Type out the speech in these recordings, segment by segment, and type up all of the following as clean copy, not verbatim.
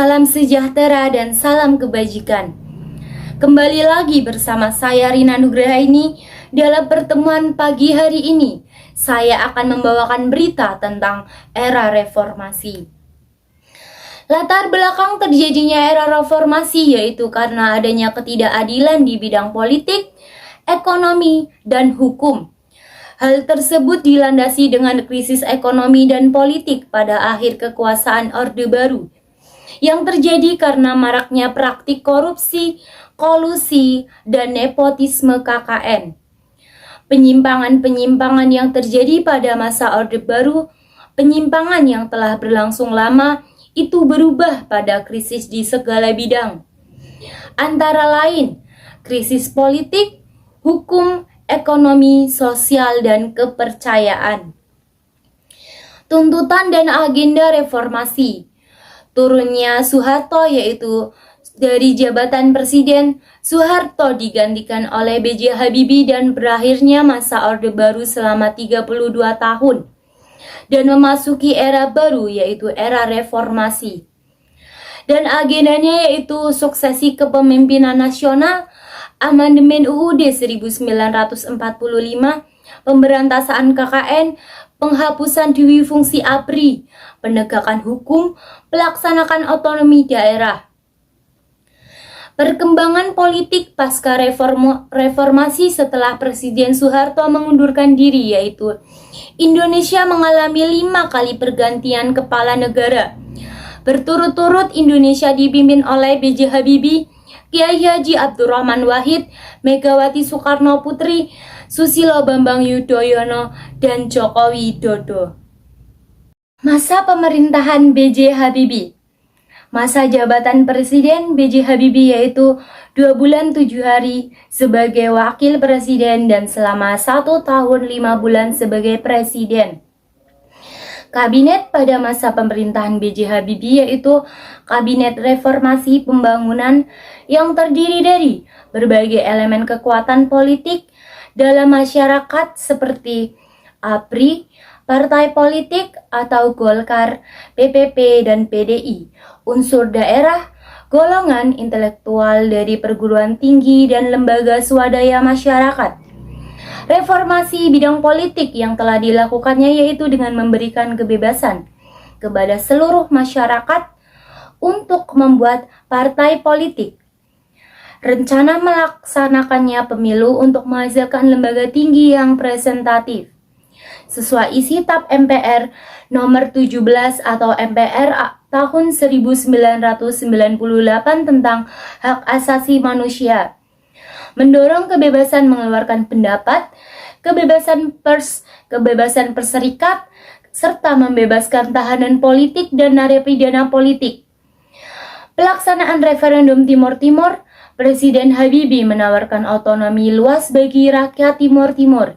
Salam sejahtera dan salam kebajikan. Kembali lagi bersama saya Rina Nugrahaini dalam pertemuan pagi hari ini. Saya akan membawakan berita tentang era reformasi. Latar belakang terjadinya era reformasi yaitu karena adanya ketidakadilan di bidang politik, ekonomi, dan hukum. Hal tersebut dilandasi dengan krisis ekonomi dan politik pada akhir kekuasaan Orde Baru yang terjadi karena maraknya praktik korupsi, kolusi, dan nepotisme KKN. Penyimpangan-penyimpangan yang terjadi pada masa Orde Baru, penyimpangan yang telah berlangsung lama, itu berubah pada krisis di segala bidang. Antara lain, krisis politik, hukum, ekonomi, sosial, dan kepercayaan. Tuntutan dan agenda reformasi. Turunnya Soeharto yaitu dari jabatan presiden, Soeharto digantikan oleh B.J. Habibie dan berakhirnya masa Orde Baru selama 32 tahun dan memasuki era baru yaitu era reformasi. Dan agendanya yaitu suksesi kepemimpinan nasional, amandemen UUD 1945, pemberantasan KKN, penghapusan dwi fungsi ABRI, penegakan hukum, pelaksanaan otonomi daerah. Perkembangan politik pasca reformasi setelah Presiden Soeharto mengundurkan diri yaitu Indonesia mengalami 5 kali pergantian kepala negara. Berturut-turut Indonesia dipimpin oleh B.J. Habibie, Kiai Haji Abdurrahman Wahid, Megawati Soekarno Putri, Susilo Bambang Yudhoyono, dan Joko Widodo. Masa pemerintahan B.J. Habibie. Masa jabatan Presiden B.J. Habibie yaitu 2 bulan 7 hari sebagai Wakil Presiden dan selama 1 tahun 5 bulan sebagai Presiden. Kabinet pada masa pemerintahan B.J. Habibie yaitu Kabinet Reformasi Pembangunan yang terdiri dari berbagai elemen kekuatan politik dalam masyarakat seperti ABRI, partai politik atau Golkar, PPP, dan PDI, unsur daerah, golongan intelektual dari perguruan tinggi dan lembaga swadaya masyarakat. Reformasi bidang politik yang telah dilakukannya yaitu dengan memberikan kebebasan kepada seluruh masyarakat untuk membuat partai politik. Rencana melaksanakannya pemilu untuk menghasilkan lembaga tinggi yang presentatif sesuai isi TAP MPR nomor 17 atau MPR tahun 1998 tentang hak asasi manusia. Mendorong kebebasan mengeluarkan pendapat, kebebasan pers, kebebasan berserikat, serta membebaskan tahanan politik dan narapidana politik. Pelaksanaan referendum Timur Timur, Presiden Habibie menawarkan otonomi luas bagi rakyat Timur Timur.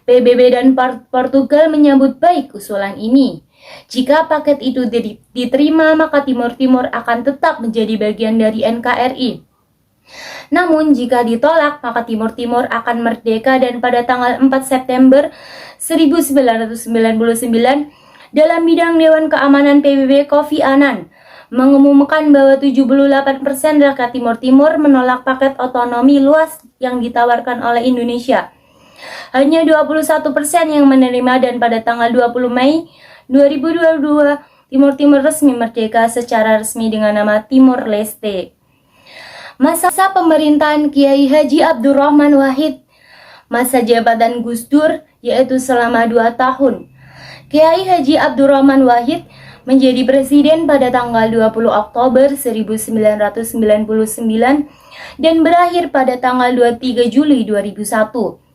PBB dan Portugal menyambut baik usulan ini. Jika paket itu diterima, maka Timur Timur akan tetap menjadi bagian dari NKRI. Namun jika ditolak, maka Timur Timur akan merdeka dan pada tanggal 4 September 1999 dalam bidang Dewan Keamanan PBB Kofi Annan mengumumkan bahwa 78% rakyat Timur Timur menolak paket otonomi luas yang ditawarkan oleh Indonesia. Hanya 21% yang menerima dan pada tanggal 20 Mei 2022 Timur Timur resmi merdeka secara resmi dengan nama Timor Leste. Masa pemerintahan Kiai Haji Abdurrahman Wahid. Masa jabatan Gus Dur yaitu selama 2 tahun. Kiai Haji Abdurrahman Wahid menjadi presiden pada tanggal 20 Oktober 1999 dan berakhir pada tanggal 23 Juli 2001.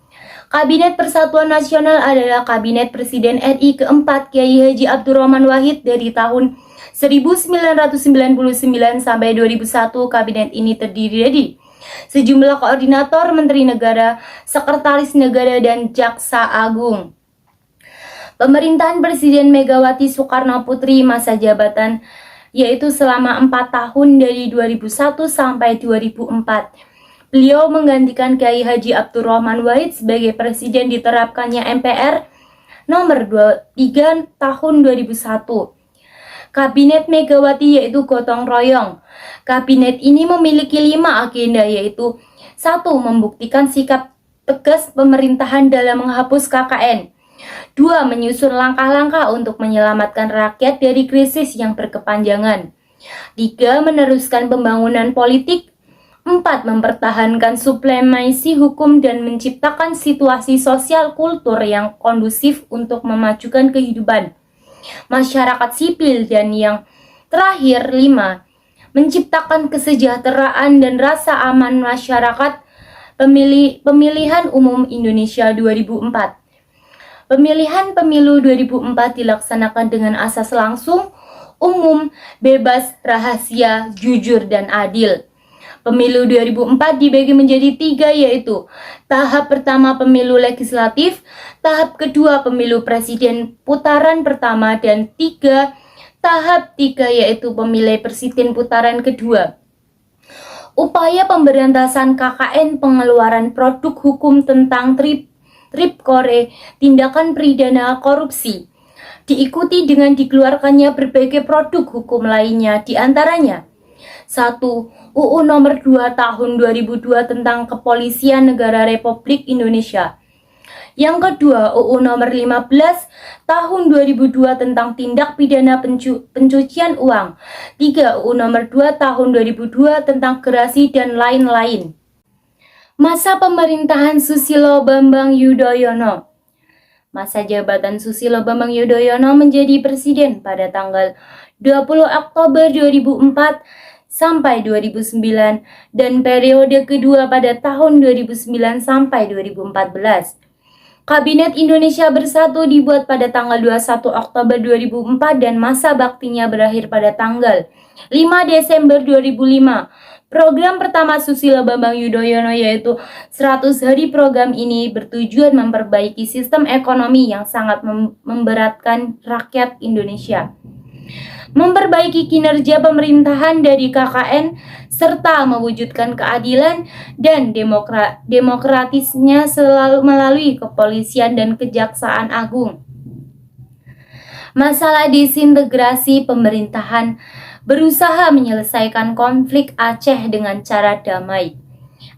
Kabinet Persatuan Nasional adalah Kabinet Presiden RI keempat Kiai Haji Abdurrahman Wahid dari tahun 1999 sampai 2001. Kabinet ini terdiri dari sejumlah koordinator, menteri negara, sekretaris negara, dan jaksa agung. Pemerintahan Presiden Megawati Soekarno Putri masa jabatan yaitu selama 4 tahun dari 2001 sampai 2004. Beliau menggantikan Kiai Haji Abdurrahman Wahid sebagai presiden diterapkannya MPR nomor 23 tahun 2001. Kabinet Megawati yaitu gotong royong. Kabinet ini memiliki 5 agenda yaitu 1. Membuktikan sikap tegas pemerintahan dalam menghapus KKN. 2. Menyusun langkah-langkah untuk menyelamatkan rakyat dari krisis yang berkepanjangan. 3. Meneruskan pembangunan politik. 4. Mempertahankan supremasi hukum dan menciptakan situasi sosial kultur yang kondusif untuk memajukan kehidupan masyarakat sipil. Dan yang terakhir 5. Menciptakan kesejahteraan dan rasa aman masyarakat. Pemilihan Umum Indonesia 2004. Pemilihan pemilu 2004 dilaksanakan dengan asas langsung, umum, bebas, rahasia, jujur, dan adil. Pemilu 2004 dibagi menjadi 3 yaitu tahap pertama pemilu legislatif, tahap kedua pemilu presiden putaran pertama, dan tahap 3 yaitu pemilu presiden putaran kedua. Upaya pemberantasan KKN, pengeluaran produk hukum tentang Tripkore, tindakan pidana korupsi, diikuti dengan dikeluarkannya berbagai produk hukum lainnya, diantaranya 1. UU Nomor 2 Tahun 2002 tentang Kepolisian Negara Republik Indonesia. Yang kedua, UU Nomor 15 Tahun 2002 tentang Tindak Pidana Pencucian Uang. 3. UU Nomor 2 Tahun 2002 tentang Gerasi dan lain-lain. Masa pemerintahan Susilo Bambang Yudhoyono. Masa jabatan Susilo Bambang Yudhoyono menjadi presiden pada tanggal 20 Oktober 2004 sampai 2009 dan periode kedua pada tahun 2009 sampai 2014. Kabinet Indonesia Bersatu dibuat pada tanggal 21 Oktober 2004 dan masa baktinya berakhir pada tanggal 5 Desember 2005. Program pertama Susilo Bambang Yudhoyono yaitu 100 hari. Program ini bertujuan memperbaiki sistem ekonomi yang sangat memberatkan rakyat Indonesia, memperbaiki kinerja pemerintahan dari KKN, serta mewujudkan keadilan dan demokratisnya selalu melalui kepolisian dan kejaksaan agung. Masalah disintegrasi pemerintahan berusaha menyelesaikan konflik Aceh dengan cara damai,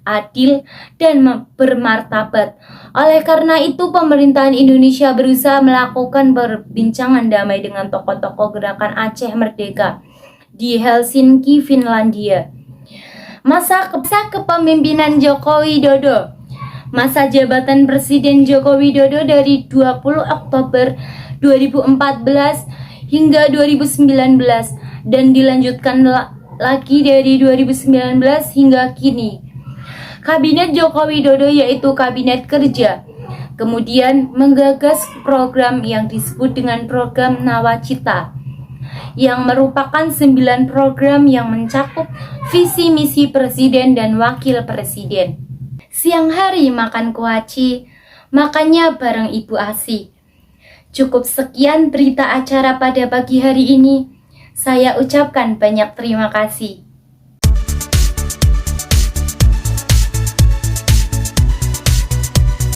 adil, dan bermartabat. Oleh karena itu, pemerintahan Indonesia berusaha melakukan perbincangan damai dengan tokoh-tokoh gerakan Aceh Merdeka di Helsinki, Finlandia. Masa kepemimpinan Joko Widodo. Masa jabatan Presiden Joko Widodo dari 20 Oktober 2014 hingga 2019 dan dilanjutkan lagi dari 2019 hingga kini. Kabinet Joko Widodo yaitu Kabinet Kerja, kemudian menggagas program yang disebut dengan program Nawacita, yang merupakan 9 program yang mencakup visi misi presiden dan wakil presiden. Siang hari makan kuaci, makannya bareng Ibu Asi. Cukup sekian berita acara pada pagi hari ini. Saya ucapkan banyak terima kasih.